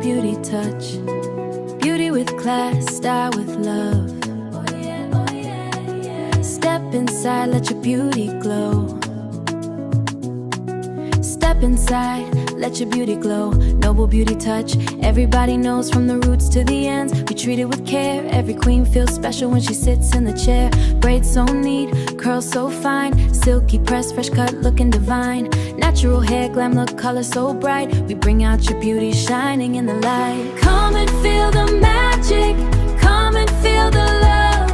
beauty touch. Beauty with class, style with love. Step inside, let your beauty glow. Step inside, let your beauty glow. Noble beauty touch, everybody knows from the roots to the ends. We treat it with care, every queen feels special when she sits in the chair. Braids so neat, curls so fine, silky press, fresh cut, looking divine. Natural hair, glam look, color so bright. We bring out your beauty shining in the light. Come and feel the magic, come and feel the love.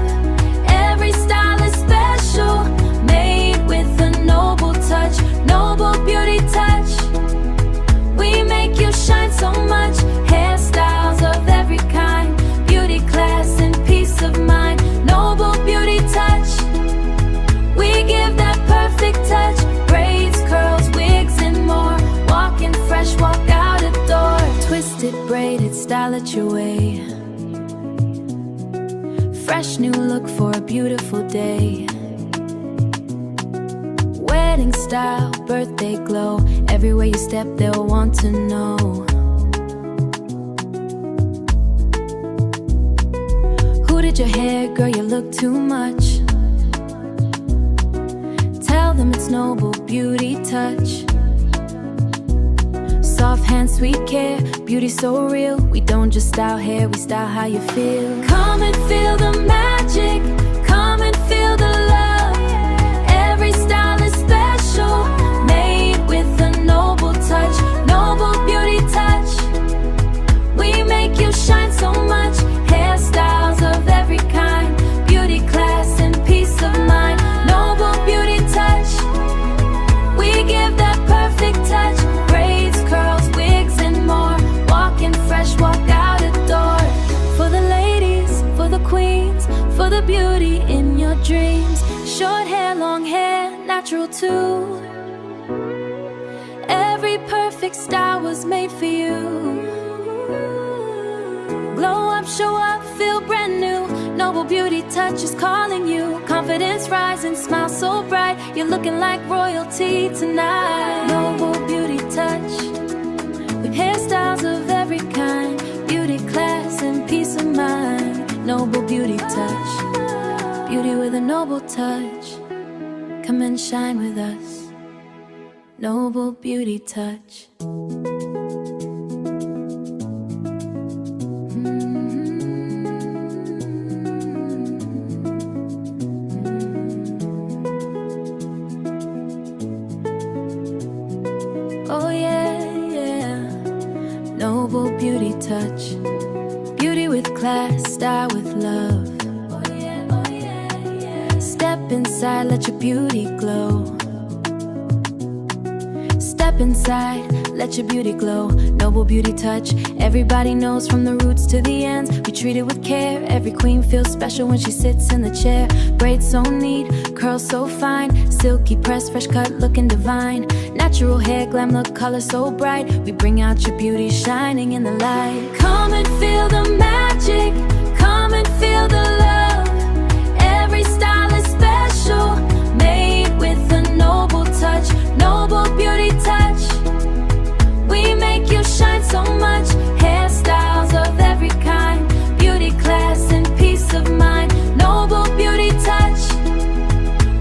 Every style is special, made with a noble touch. Noble beauty touch, we make you shine so much. Hairstyles of every kind, beauty, class, and peace of mind. Noble beauty touch, we give that perfect touch. Braids, curls, wigs, and more. Walking fresh, walk out a door. Twisted, braided, style it your way. Fresh new look for a beautiful day. Wedding style, birthday glow. Everywhere you step, they'll want to know. Who did your hair, girl? You look too much. Tell them it's noble beauty touch. Soft hands, sweet care, beauty so real. We don't just style hair, we style how you feel. Come and feel the magic, come and feel the love. Every style is special, made with a noble touch. Noble beauty touch, we make you shine so much. Hairstyles of every kind, beauty, class, and peace of mind. Noble beauty touch, we give that perfect touch. Braids, curls, wigs, and more. Walking fresh, walk out a door. For the ladies, for the queens, for the beauty in your dreams. Short hair, long hair, natural too. Every perfect style was made for you. Glow up, show up, feel brand new. Noble beauty touch is calling you. Confidence rising, smile so bright. You're looking like royalty tonight. Noble beauty touch, with hairstyles of every kind. Beauty, class, and peace of mind. Noble beauty touch, beauty with a noble touch. Come and shine with us. Noble beauty touch. Oh yeah, yeah. Noble beauty touch. Beauty with class, style with love. Step inside, let your beauty glow. Step inside, let your beauty glow. Noble beauty touch, everybody knows from the roots to the ends. We treat it with care, every queen feels special when she sits in the chair. Braids so neat, curls so fine, silky press, fresh cut, looking divine. Natural hair, glam look, color so bright. We bring out your beauty shining in the light. Come and feel the magic, come and feel the love. Every style is special, made with a noble touch. Noble beauty touch, we make you shine so much. Hairstyles of every kind, beauty, class, and peace of mind. Noble beauty touch,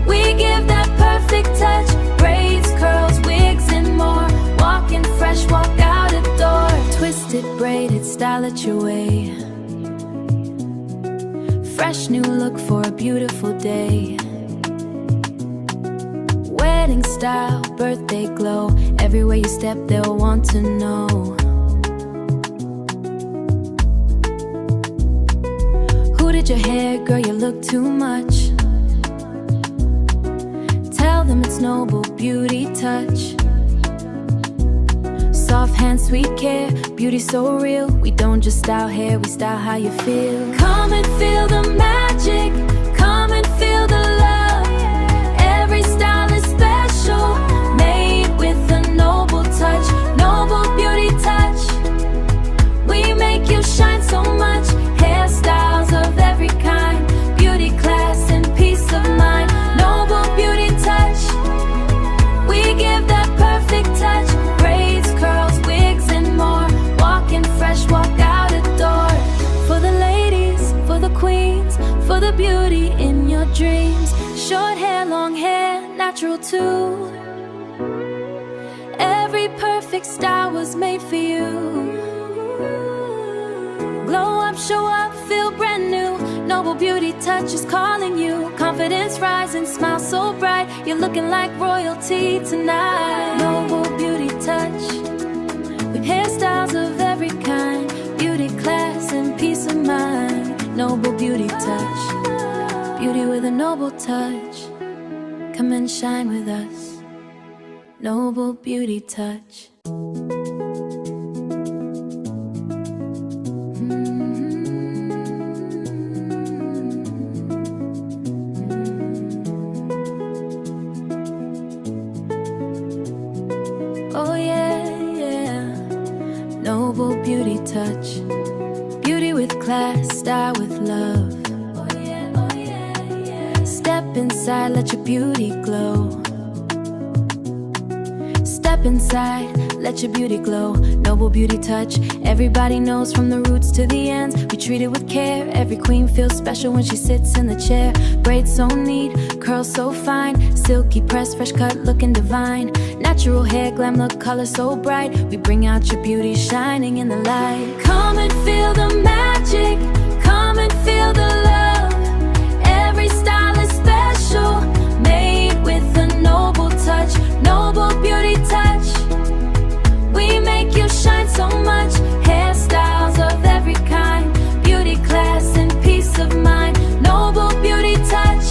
we give that perfect touch. Braids, curls, wigs, and more. Walking fresh, walk out a door. Twisted, braided, style it your way. Fresh new look for a beautiful day. Wedding style, birthday glow. Everywhere you step, they'll want to know. Who did your hair, girl? You look too much. Tell them it's noble beauty touch. Soft hands, sweet care, beauty so real. We don't just style hair, we style how you feel. Come and feel the magic, come and feel the love. Every style is special, made with a noble touch. Noble beauty touch, we make you shine so much. Hairstyles of every kind, beauty, class, and peace of mind. Noble beauty touch, we give that perfect touch. Braids, curls, wigs, and more. Walking fresh, dreams. Short hair, long hair, natural too. Every perfect style was made for you. Glow up, show up, feel brand new. Noble beauty touch is calling you. Confidence rising, smile so bright. You're looking like royalty tonight. Noble beauty touch, with hairstyles of every kind. Beauty, class, and peace of mind. Noble beauty touch, beauty with a noble touch. Come and shine with us. Noble beauty touch. Oh yeah, yeah. Noble beauty touch. Beauty with class, style with love. Oh yeah, oh yeah, yeah. Step inside, let your beauty glow. Step inside, let your beauty glow. Noble beauty touch. Everybody knows from the roots to the ends. We treat it with care. Every queen feels special when she sits in the chair. Braids so neat, curls so fine. Silky press, fresh cut, looking divine. Natural hair, glam look, color so bright. We bring out your beauty shining in the light. Come and feel the magic. Come and feel the love. Every style is special, made with a noble touch. Noble beauty touch. We make you shine so much. Hairstyles of every kind. Beauty, class, and peace of mind. Noble beauty touch.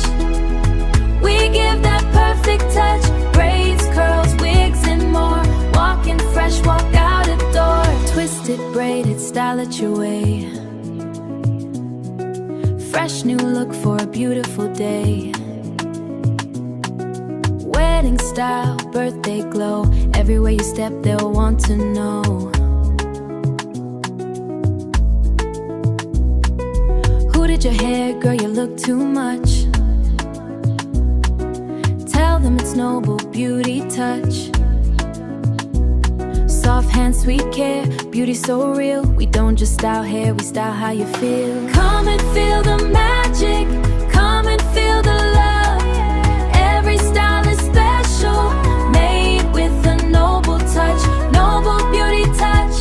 We give that perfect touch. Braids, curls, wigs, and more. Walking fresh, walk out a door. Twisted, braided, style it your way. Fresh new look for a beautiful day. Wedding style, birthday glow. Everywhere you step, they'll want to know. Who did your hair, girl? You look too much. Tell them it's noble beauty touch. Soft hands, sweet care, beauty so real. We don't just style hair, we style how you feel. Come and feel the magic. Come and feel the love. Every style is special, made with a noble touch. Noble beauty touch.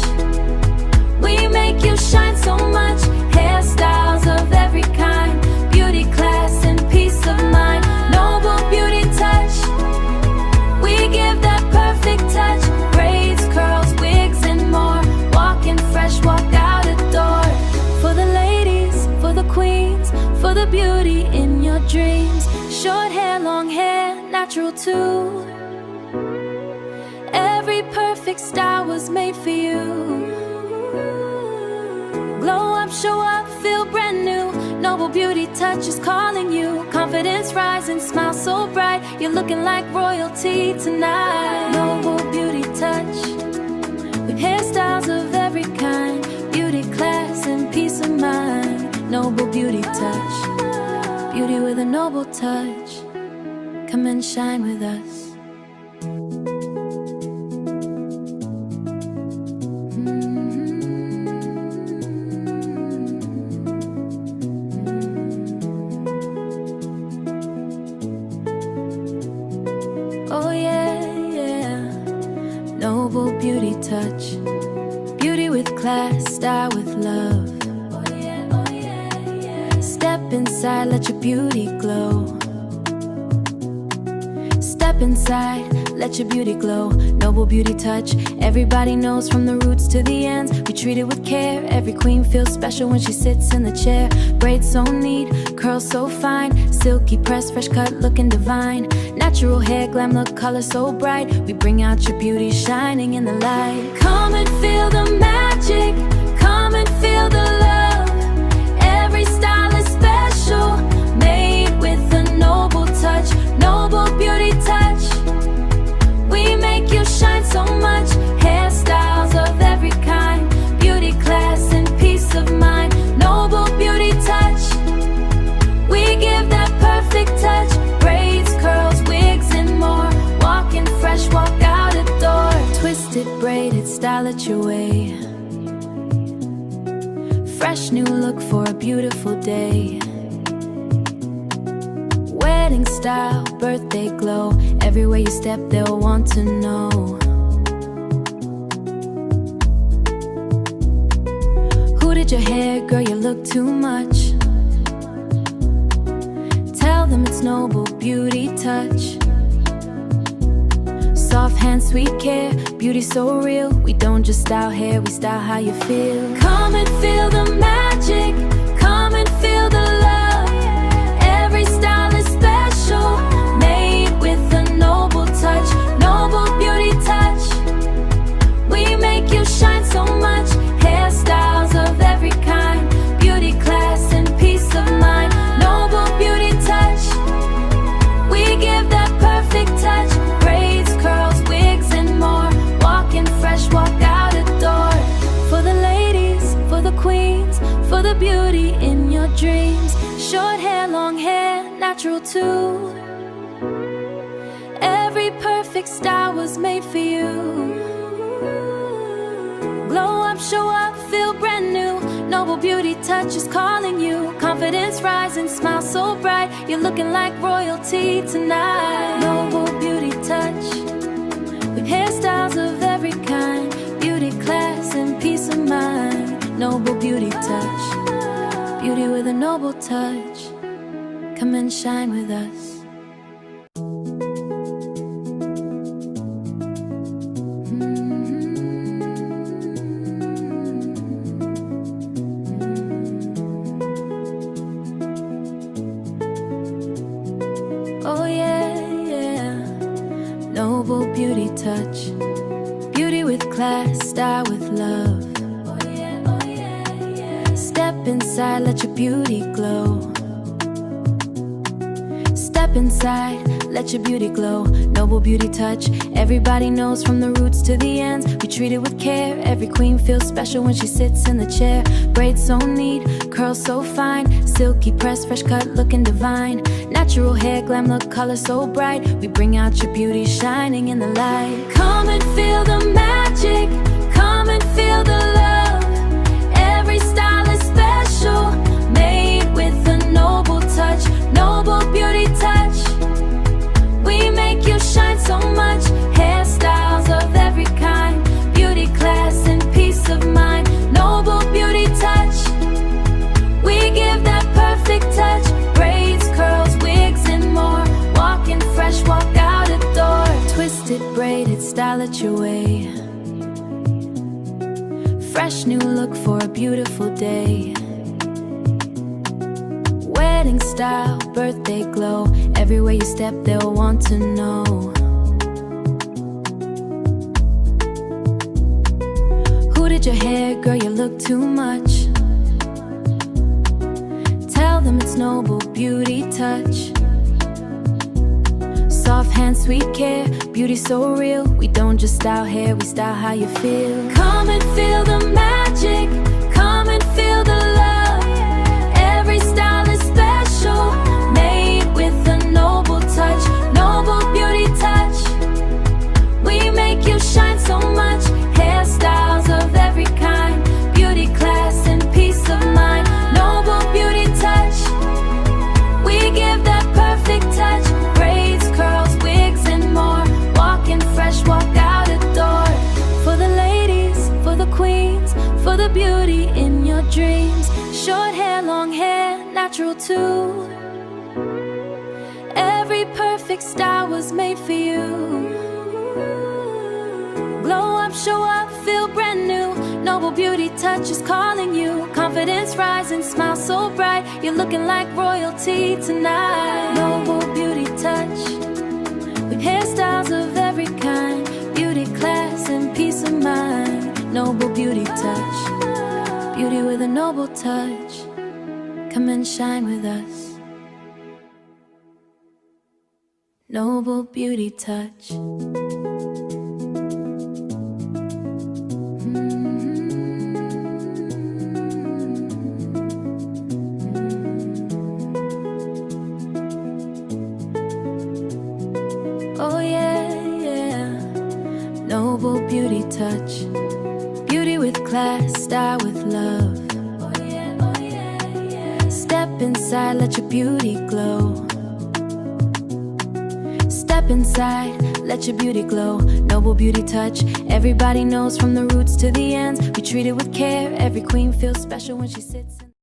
We make you shine so much. Hairstyles of every kind. Beauty, class, and peace of mind. Noble beauty touch. We give that perfect touch. Braids, curls, wigs, and more. Walking fresh, walk out a door. For the ladies, for the queens, for the beauty in your dreams. Short hair, long hair, natural too. Every perfect style was made for you. Glow up, show up, feel brand new. Noble beauty touch is calling you. Confidence rising, smile so bright. You're looking like royalty tonight. Noble beauty touch, with hairstyles of every kind. Beauty, class, and peace of mind. Noble beauty touch, beauty with a noble touch. Come and shine with us. Oh yeah, yeah. Noble beauty touch. Beauty with class, style with love. Oh yeah, oh yeah, yeah. Step inside, let your beauty glow. Step inside, let your beauty glow. Noble beauty touch. Everybody knows from the roots to the ends. We treat it with care. Every queen feels special when she sits in the chair. Braids so neat, curls so fine. Silky press, fresh cut, looking divine. Natural hair, glam look, color so bright. We bring out your beauty shining in the light. Come and feel the magic. Come and feel the love. Every style is special, made with a noble touch. Noble beauty touch. We make you shine so much. Hairstyles of every kind. Beauty, class, and peace of mind. Noble beauty touch. We give that perfect touch. Braids, curls, wigs, and more. Walking fresh, walk out a door. Twisted, braided, style it your way. Fresh new look for a beautiful day. style, birthday glow. Everywhere you step, they'll want to know. Who did your hair, girl? You look too much. Tell them it's Noble Beauty Touch. Soft hands, sweet care, beauty so real. We don't just style hair, we style how you feel. Come and feel the magic, come and feel the love. Every style is special, made with a noble touch. Noble Beauty Touch. We make you shine so much. Hairstyles of every kind, beauty, class, and peace of mind. Noble Beauty Touch. We give that perfect touch. Braids, curls, wigs, and more. Walking fresh, walk out a door. For the ladies, for the queens, for the beauty in your dreams. Short hair, long hair, natural too. Every perfect style was made for you. Glow up, show up, feel brand new. Noble Beauty Touch is calling you. Confidence rising, smile so bright. You're looking like royalty tonight. Noble Beauty Touch. With hairstyles of every kind, beauty, class, and peace of mind. Noble Beauty Touch. Beauty with a noble touch. Come and shine with us. Oh yeah, yeah. Noble Beauty Touch. Beauty with class, style with love. Oh yeah, oh yeah, yeah. Step inside, let your beauty glow. Step inside, let your beauty glow. Noble Beauty Touch. Everybody knows from the roots to the ends. We treat it with care. Every queen feels special when she sits in the chair. Braids so neat, curls so fine. Silky press, fresh cut, looking divine. Natural hair, glam look, color so bright. We bring out your beauty shining in the light. Come and feel the magic, come and feel the love. Every style is special, made with a noble touch. Noble Beauty Touch. We make you shine so much. Hairstyles of every kind, beauty, class, and peace of mind. Noble Beauty Touch. We give that perfect touch. Braids, curls, wigs, and more. Walking fresh, walk out a door. Twisted, braided, style it your way. Fresh new look for a beautiful day. Wedding style, birthday glow. Everywhere you step, they'll want to know. Who did your hair, girl? You look too much. Tell them it's Noble Beauty Touch. Soft hands, sweet care, beauty so real. We don't just style hair, we style how you feel. Come and feel the magic, come and feel the love. Every style is special, made with a noble touch. Noble Beauty Touch. We make you shine so much. Hairstyles of every kind, beauty, class, and peace of mind. Noble Beauty Touch. We give that perfect touch. Braids, curls, wigs, and more. Walking fresh, walk out a door. For the ladies, for the queens, for the beauty in your dreams. Short hair, long hair, natural too. Every perfect style was made for you. Glow up, show up, feel brand new. Noble Beauty Touch is calling you. Confidence rising, smile so bright. You're looking like royalty tonight. Noble Beauty Touch. With hairstyles of every kind, beauty, class, and peace of mind. Noble Beauty Touch. Beauty with a noble touch. Come and shine with us. Noble Beauty Touch. Oh yeah, yeah. Noble Beauty Touch. Beauty with class, style with love. Oh yeah, oh yeah, yeah. Step inside, let your beauty glow. Step inside, let your beauty glow. Noble beauty touch, everybody knows from the roots to the ends. We treat it with care, every queen feels special when she sits in